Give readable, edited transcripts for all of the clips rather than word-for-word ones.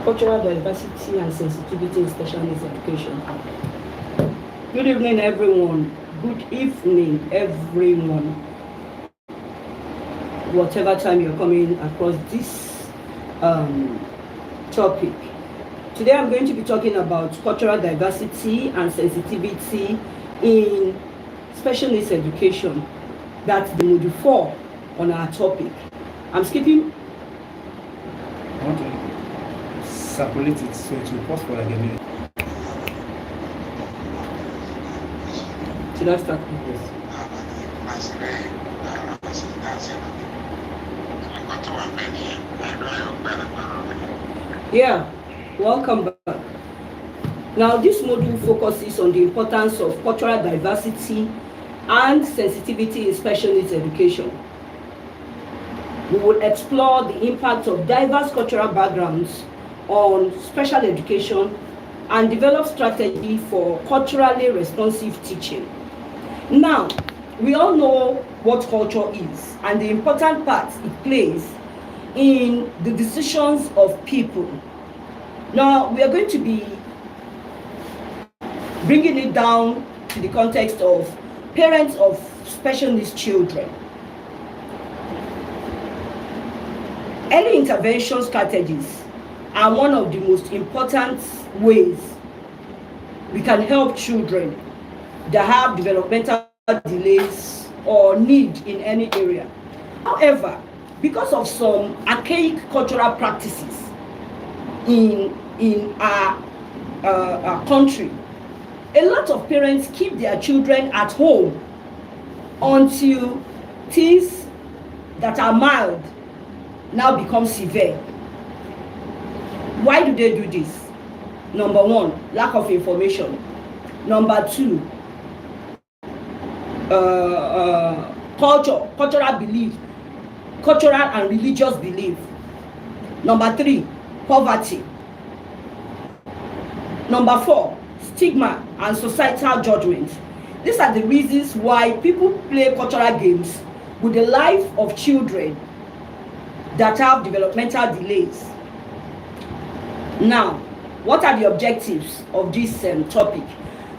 Cultural diversity and sensitivity in special needs education. Good evening, everyone. Good evening, everyone. Whatever time you're coming across this topic. Today I'm going to be talking about cultural diversity and sensitivity in special needs education. That's the module 4 on our topic. I'm skipping. I want to circulate it so it will pause for like a minute. Should I start? Yes. Yeah, welcome back. Now, this module focuses on the importance of cultural diversity and sensitivity in special needs education. We will explore the impact of diverse cultural backgrounds on special education and develop strategy for culturally responsive teaching. Now, we all know what culture is and the important part it plays in the decisions of people. Now, we are going to be bringing it down to the context of parents of special needs children. Early intervention strategies are one of the most important ways we can help children that have developmental delays or need in any area. However, because of some archaic cultural practices in our country, a lot of parents keep their children at home until things that are mild now become severe. Why do they do this? Number one, lack of information. Number two, cultural belief, cultural and religious belief. Number three, poverty. Number four, stigma and societal judgment. These are the reasons why people play cultural games with the life of children that have developmental delays. Now, what are the objectives of this topic?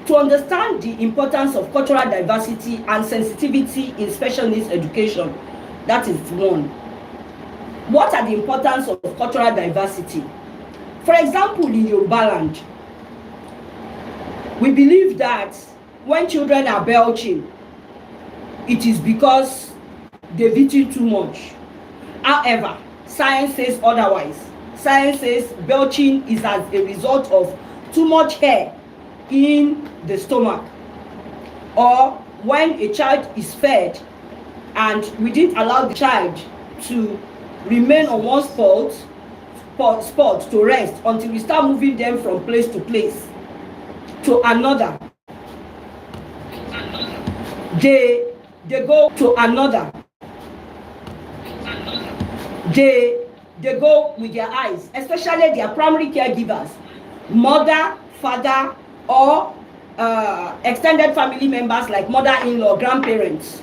To understand the importance of cultural diversity and sensitivity in special needs education, that is one. What are the importance of cultural diversity? For example, in Yoruba land, we believe that when children are belching, it is because they've eaten too much. However, science says otherwise. Science says belching is as a result of too much hair in the stomach, or when a child is fed and we didn't allow the child to remain on one spot to rest until we start moving them from place to place to another. They go to another. They go with their eyes, especially their primary caregivers, mother, father, or extended family members like mother-in-law, grandparents.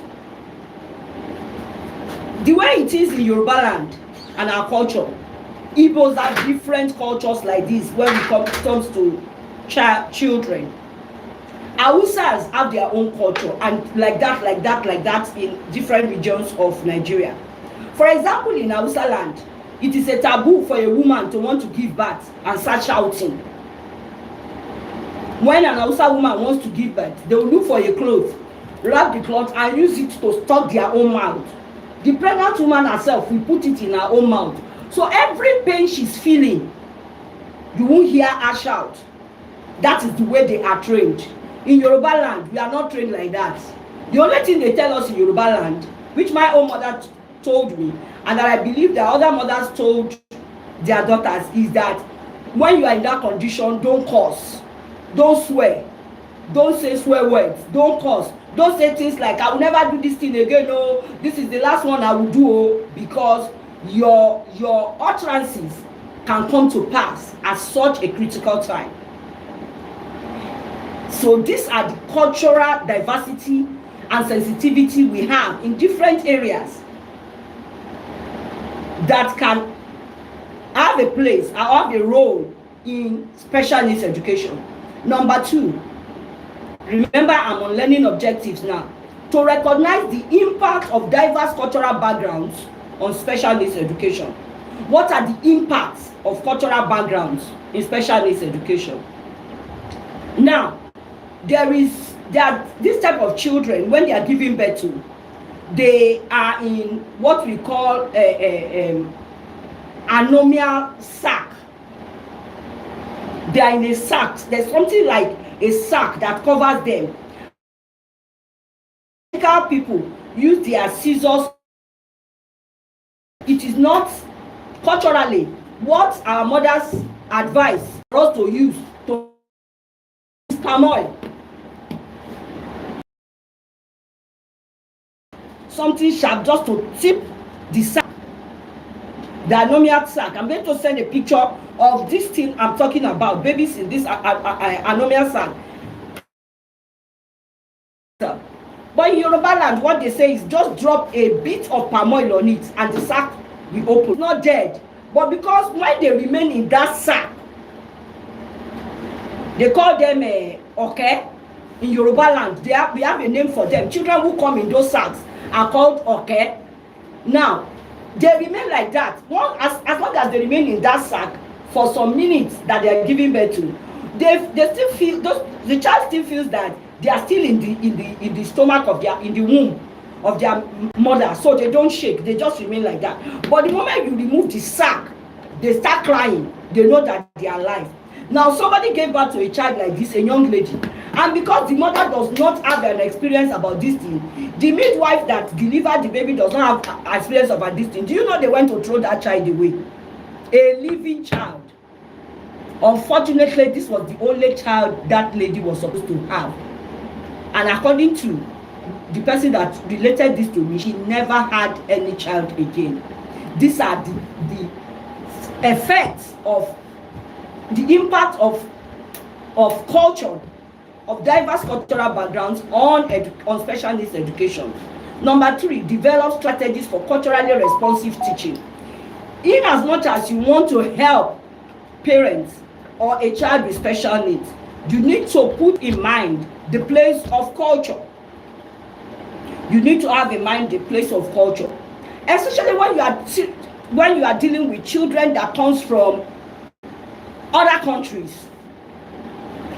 The way it is in Yoruba land and our culture, Igbos have different cultures like this when it comes to children. Hausas have their own culture, and like that in different regions of Nigeria. For example, in Hausa land, it is a taboo for a woman to want to give birth and start shouting. When an Hausa woman wants to give birth, they will look for a cloth, wrap the cloth and use it to stop their own mouth. The pregnant woman herself will put it in her own mouth. So every pain she's feeling, you won't hear her shout. That is the way they are trained. In Yoruba land, we are not trained like that. The only thing they tell us in Yoruba land, which my own mother told me, and that I believe that other mothers told their daughters, is that when you are in that condition, don't curse, don't swear, don't say swear words, don't curse, don't say things like, I will never do this thing again, oh, this is the last one I will do, oh, because your utterances can come to pass at such a critical time. So these are the cultural diversity and sensitivity we have in different areas that can have have a place, I have a role in special needs education. Number 2, remember I'm on learning objectives now. To recognize the impact of diverse cultural backgrounds on special needs education. What are the impacts of cultural backgrounds in special needs education? Now, there are this type of children, when they are giving birth to, they are in what we call anomial sac. They are in a sac. There's something like a sac that covers them. Medical people use their scissors. It is not culturally what our mothers advise for us to use to use palm oil. Something sharp just to tip the sac, the anomial sac. I'm going to send a picture of this thing I'm talking about, babies in this anomial sac. But in Yoruba land, what they say is just drop a bit of palm oil on it and the sac will open. It's not dead, but because when they remain in that sac, they call them okay. In Yoruba land, we have a name for them. Children who come in those sacs are called okay. Now, they remain like that. As long as they remain in that sac for some minutes that they are giving birth to, they still feel the child still feels that they are still in the stomach of in the womb of their mother, so they don't shake. They just remain like that. But the moment you remove the sac, they start crying. They know that they are alive. Now, somebody gave birth to a child like this, a young lady, and because the mother does not have an experience about this thing, the midwife that delivered the baby does not have experience about this thing. Do you know they went to throw that child away? A living child. Unfortunately, this was the only child that lady was supposed to have. And according to the person that related this to me, she never had any child again. These are the effects of the impact of culture, of diverse cultural backgrounds on special needs education. Number 3, develop strategies for culturally responsive teaching. In as much as you want to help parents or a child with special needs, you need to put in mind the place of culture. You need to have in mind the place of culture, especially when you are dealing with children that comes from other countries,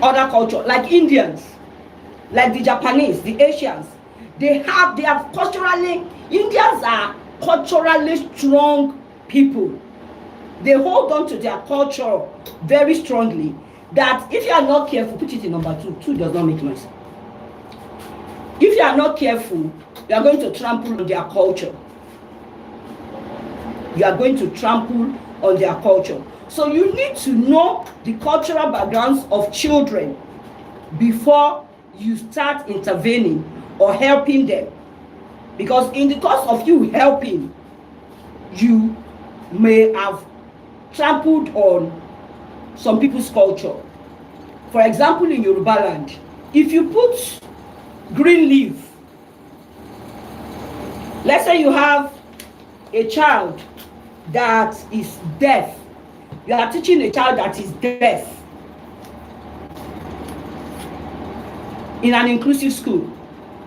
other culture, like Indians, like the Japanese, the Asians. They have culturally, Indians are culturally strong people. They hold on to their culture very strongly. That if you are not careful, put it in number 2. 2 does not make noise. If you are not careful, you are going to trample on their culture. You are going to trample on their culture. So you need to know the cultural backgrounds of children before you start intervening or helping them. Because in the course of you helping, you may have trampled on some people's culture. For example, in Yoruba land, if you put green leaf, let's say you have a child that is deaf, you are teaching a child that is deaf in an inclusive school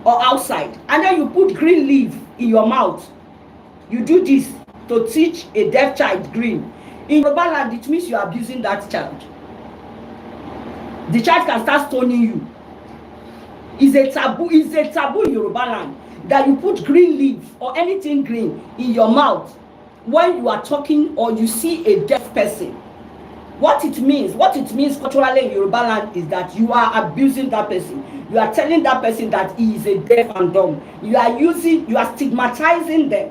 or outside, and then you put green leaf in your mouth. You do this to teach a deaf child green. In Yoruba land, it means you are abusing that child. The child can start stoning you. It's a taboo in Yoruba land that you put green leaf or anything green in your mouth when you are talking or you see a deaf person. What it means culturally in Yoruba land is that you are abusing that person. You are telling that person that he is a deaf and dumb. You are stigmatizing them.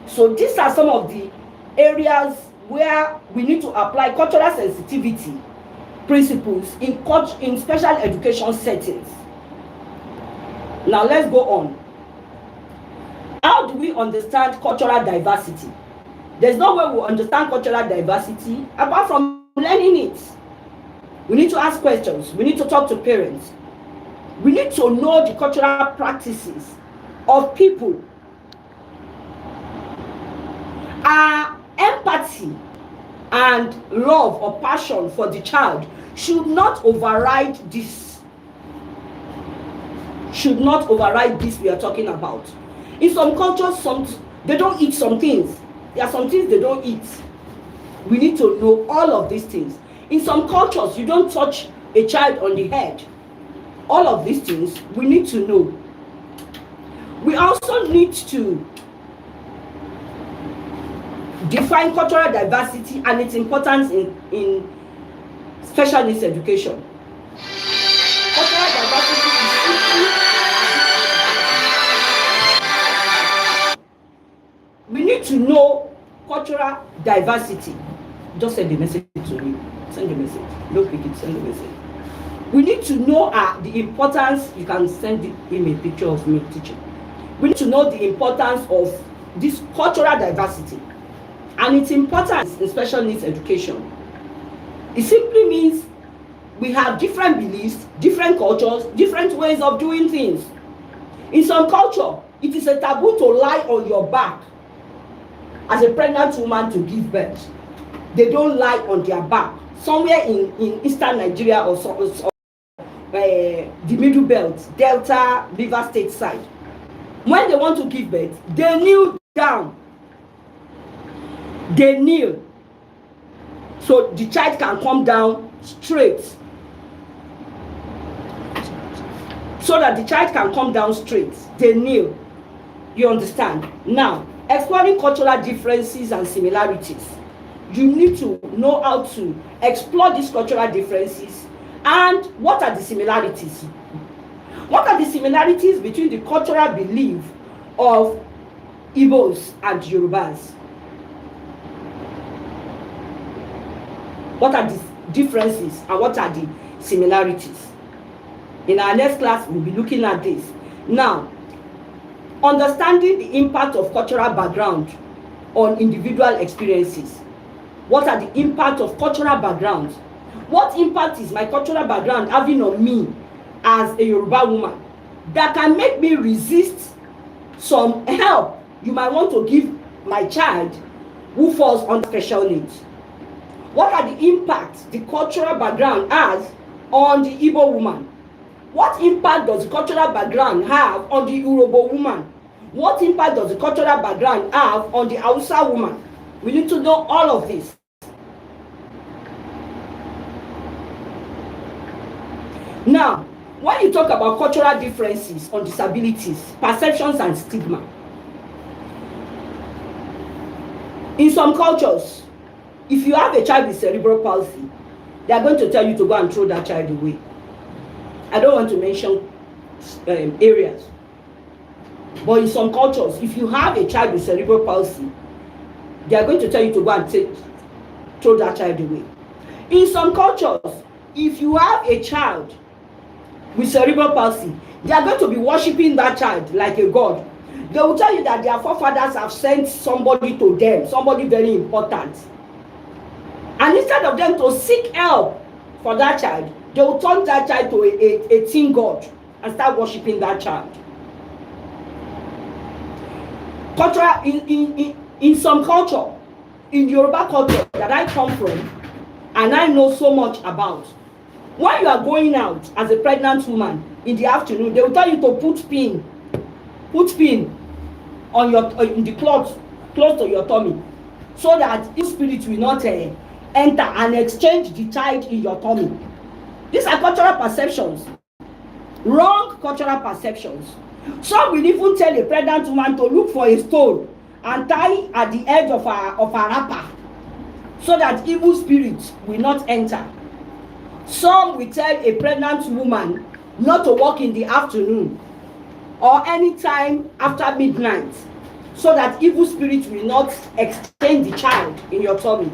So these are some of the areas where we need to apply cultural sensitivity principles in special education settings. Now let's go on. How do we understand cultural diversity? There's no way we understand cultural diversity apart from learning it. We need to ask questions. We need to talk to parents. We need to know the cultural practices of people. Our empathy and love or passion for the child should not override this. Should not override this we are talking about. In some cultures, they don't eat some things. There are some things they don't eat. We need to know all of these things. In some cultures, you don't touch a child on the head. All of these things we need to know. We also need to define cultural diversity and its importance in special needs education. Cultural diversity is we need to know cultural diversity. Just send the message to me. Send the message. Don't pick it, send the message. We need to know the importance. You can send him a picture of me teaching. We need to know the importance of this cultural diversity and its importance in special needs education. It simply means we have different beliefs, different cultures, different ways of doing things. In some culture, it is a taboo to lie on your back as a pregnant woman to give birth. They don't lie on their back. Somewhere in eastern Nigeria or the Middle Belt, Delta, River State side, when they want to give birth, they kneel down. They kneel so the child can come down straight. So that the child can come down straight. They kneel. You understand? Now, exploring cultural differences and similarities. You need to know how to explore these cultural differences and what are the similarities. What are the similarities between the cultural belief of Igbos and Yorubas? What are the differences and what are the similarities? In our next class, we'll be looking at this. Now, understanding the impact of cultural background on individual experiences. What are the impact of cultural background? What impact is my cultural background having on me as a Yoruba woman that can make me resist some help you might want to give my child who falls under special needs? What are the impacts the cultural background has on the Igbo woman? What impact does the cultural background have on the Yoruba woman? What impact does the cultural background have on the Hausa woman? We need to know all of this. Now, when you talk about cultural differences on disabilities, perceptions and stigma, in some cultures, if you have a child with cerebral palsy, they are going to tell you to go and throw that child away. I don't want to mention areas. But in some cultures, if you have a child with cerebral palsy, they are going to tell you to go and throw that child away. In some cultures, if you have a child with cerebral palsy, they are going to be worshiping that child like a god. They will tell you that their forefathers have sent somebody to them, somebody very important. And instead of them to seek help for that child, they will turn that child to a teen god and start worshiping that child. Cultural, in some culture, in Yoruba culture that I come from, and I know so much about, when you are going out as a pregnant woman in the afternoon, they will tell you to put pin on your in the cloth close to your tummy, so that evil spirit will not enter and exchange the child in your tummy. These are cultural perceptions, wrong cultural perceptions. Some will even tell a pregnant woman to look for a stone and tie at the edge of her wrapper, so that evil spirits will not enter. Some will tell a pregnant woman not to walk in the afternoon or any time after midnight, so that evil spirits will not exchange the child in your tummy.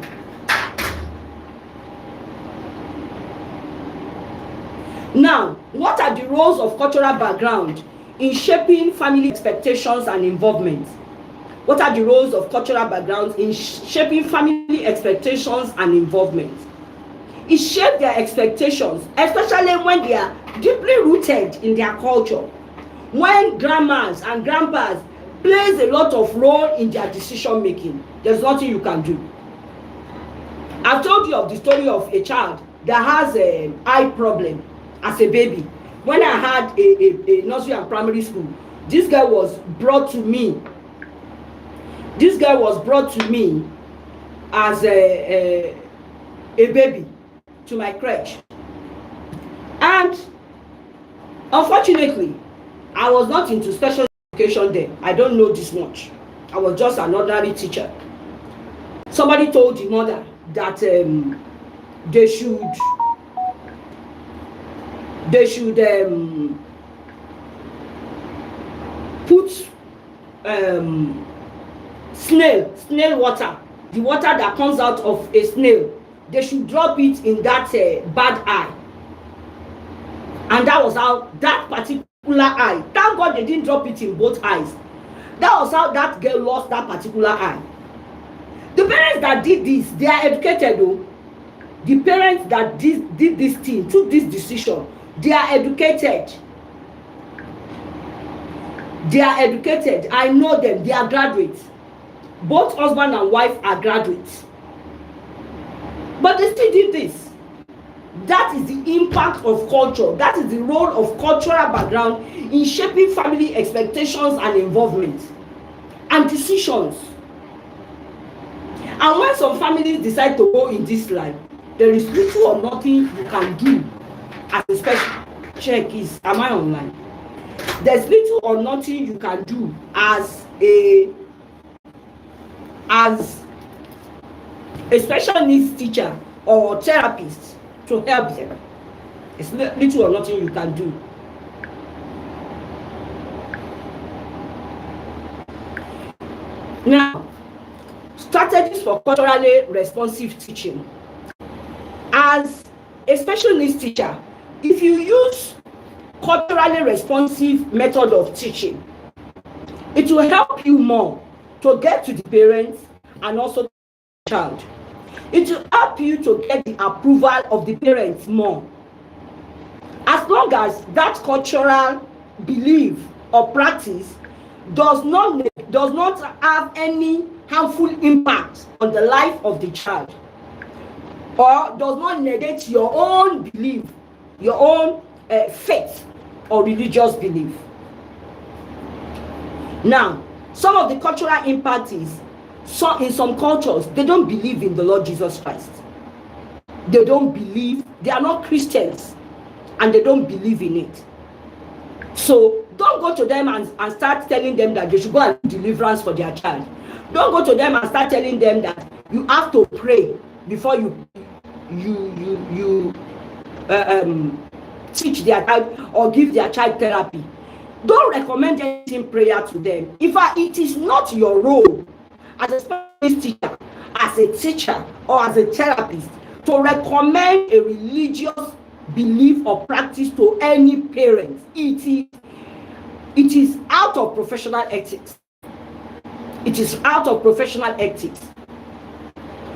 Now, what are the roles of cultural background in shaping family expectations and involvement? What are the roles of cultural background in shaping family expectations and involvement? It shapes their expectations, especially when they are deeply rooted in their culture. When grandmas and grandpas plays a lot of role in their decision making, there's nothing you can do. I've told you of the story of a child that has an eye problem as a baby. When I had a nursery and primary school, this girl was brought to me. This girl was brought to me as a baby to my crèche. And unfortunately, I was not into special education then. I don't know this much. I was just an ordinary teacher. Somebody told the mother that they should put snail water, the water that comes out of a snail, they should drop it in that bad eye. And that was how that particular eye, thank God they didn't drop it in both eyes. That was how that girl lost that particular eye. The parents that did this, they are educated though. The parents that did this thing, took this decision, they are educated. They are educated. I know them. They are graduates. Both husband and wife are graduates. But they still did this. That is the impact of culture. That is the role of cultural background in shaping family expectations and involvement and decisions. And when some families decide to go in this line, there is little or nothing you can do as a special check is, am I online? There's little or nothing you can do as a special needs teacher or therapist to help them. It's little or nothing you can do. Now, strategies for culturally responsive teaching. As a special needs teacher, if you use culturally responsive method of teaching, it will help you more to get to the parents and also the child. It will help you to get the approval of the parents more. As long as that cultural belief or practice does not have any harmful impact on the life of the child, or does not negate your own belief, your own faith or religious belief. Now, some of the cultural impact is, so in some cultures, they don't believe in the Lord Jesus Christ. They don't believe, they are not Christians, and they don't believe in it. So don't go to them and start telling them that they should go and do deliverance for their child. Don't go to them and start telling them that you have to pray before you teach their child or give their child therapy. Don't recommend anything prayer to them. If it is not your role as a specialist teacher, as a teacher, or as a therapist to recommend a religious belief or practice to any parent, it is out of professional ethics. It is out of professional ethics.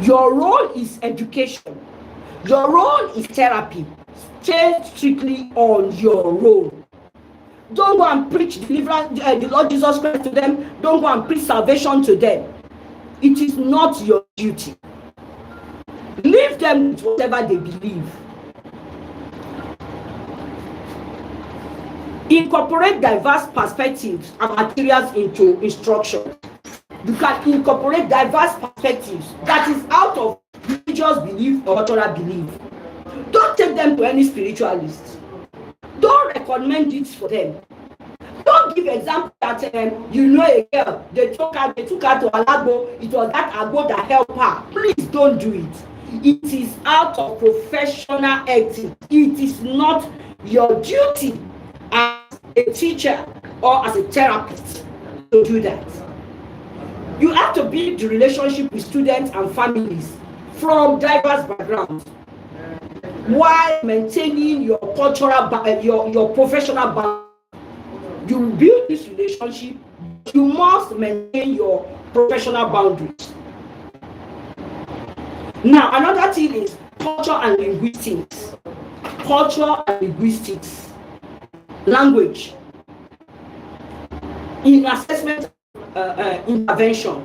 Your role is education. Your role is therapy. Stay strictly on your role. Don't go and preach deliverance, the Lord Jesus Christ to them. Don't go and preach salvation to them. It is not your duty. Leave them with whatever they believe. Incorporate diverse perspectives and materials into instruction. You can incorporate diverse perspectives that is out of religious belief or cultural belief. Don't take them to any spiritualist. Don't recommend it for them. Don't give example that you know a girl, they took her to Alago, it was that Agbo that helped her. Please don't do it. It is out of professional ethics. It is not your duty as a teacher or as a therapist to do that. You have to build the relationship with students and families from diverse backgrounds while maintaining your cultural, your professional balance. You build this relationship, you must maintain your professional boundaries. Now, another thing is culture and linguistics. Culture and linguistics. Language. In assessment intervention,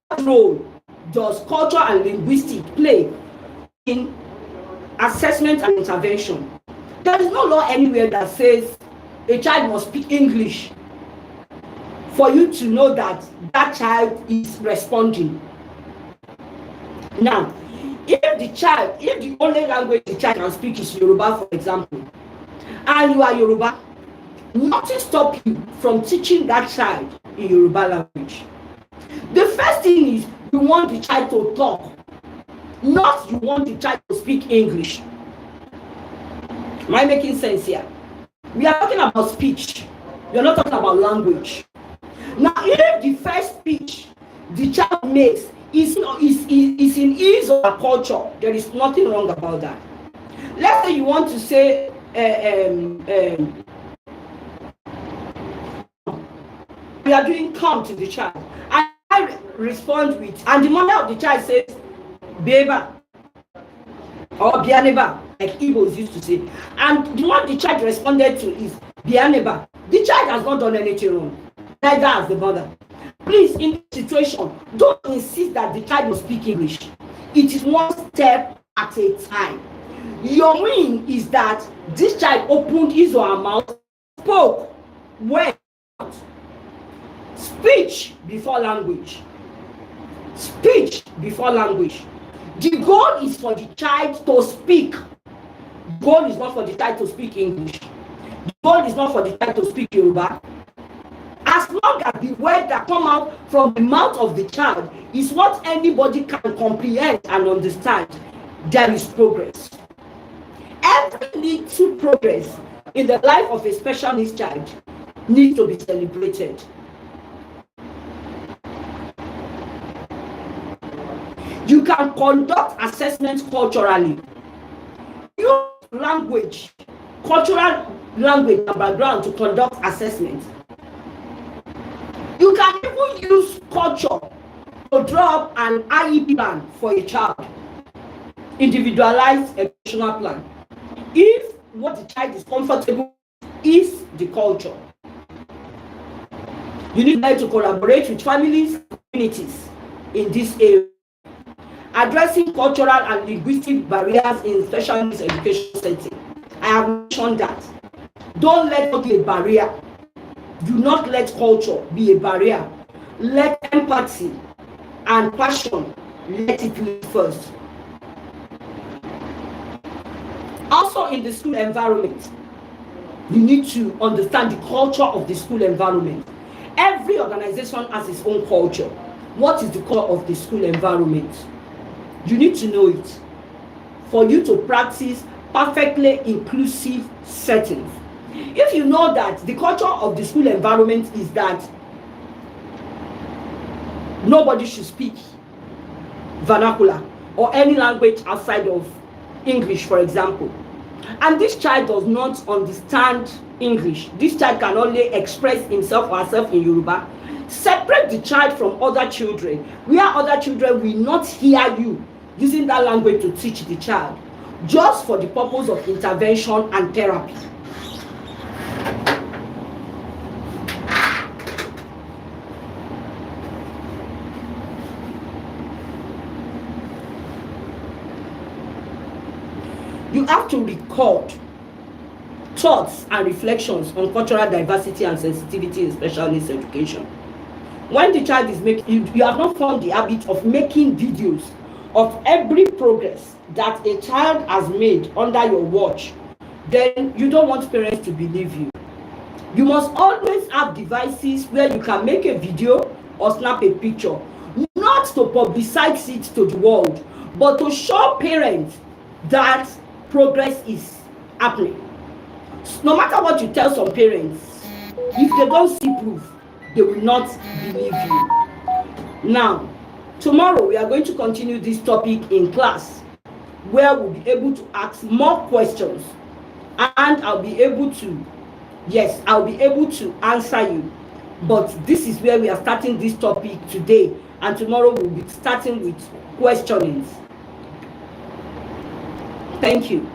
what role does culture and linguistics play in assessment and intervention? There is no law anywhere that says a child must speak English for you to know that that child is responding. Now, if the only language the child can speak is Yoruba, for example, and you are Yoruba, nothing stops you from teaching that child in Yoruba language. The first thing is you want the child to talk, not you want the child to speak English. Am I making sense here? We are talking about speech. We are not talking about language. Now, if the first speech the child makes is in his or her culture, there is nothing wrong about that. Let's say you want to say we are doing come to the child, and I respond with, and the mother of the child says beba or bianeba, like Igbos used to say, and the one the child responded to is bianeba. The child has not done anything wrong, neither has the mother. Please, in this situation, don't insist that the child must speak English. It is one step at a time. Your win is that this child opened his or her mouth, spoke, went. Speech before language. Speech before language. The goal is for the child to speak. The goal is not for the child to speak English. The goal is not for the child to speak Yoruba. As long as the word that come out from the mouth of the child is what anybody can comprehend and understand, there is progress. Every little progress in the life of a special needs child needs to be celebrated. You can conduct assessments culturally. Use language, cultural language and background to conduct assessments. You can even use culture to draw up an IEP plan for a child, individualized educational plan, if what the child is comfortable with is the culture. You need to collaborate with families and communities in this area. Addressing cultural and linguistic barriers in special needs education setting. I have mentioned that. Don't let it be a barrier. Do not let culture be a barrier. Let empathy and passion, let it lead first. Also, in the school environment, you need to understand the culture of the school environment. Every organization has its own culture. What is the core of the school environment? You need to know it for you to practice perfectly inclusive settings. If you know that the culture of the school environment is that nobody should speak vernacular or any language outside of English, for example, and this child does not understand English, this child can only express himself or herself in Yoruba, separate the child from other children, where other children will not hear you using that language to teach the child, just for the purpose of intervention and therapy. You have to record thoughts and reflections on cultural diversity and sensitivity in special needs education. When the child is making, you have not formed the habit of making videos of every progress that a child has made under your watch, then you don't want parents to believe you. You must always have devices where you can make a video or snap a picture, not to publicize it to the world, but to show parents that progress is happening. No matter what you tell some parents, if they don't see proof, they will not believe you. Now, tomorrow we are going to continue this topic in class, where we'll be able to ask more questions, and I'll be able to answer you. But this is where we are starting this topic today, and tomorrow we'll be starting with questionings. Thank you.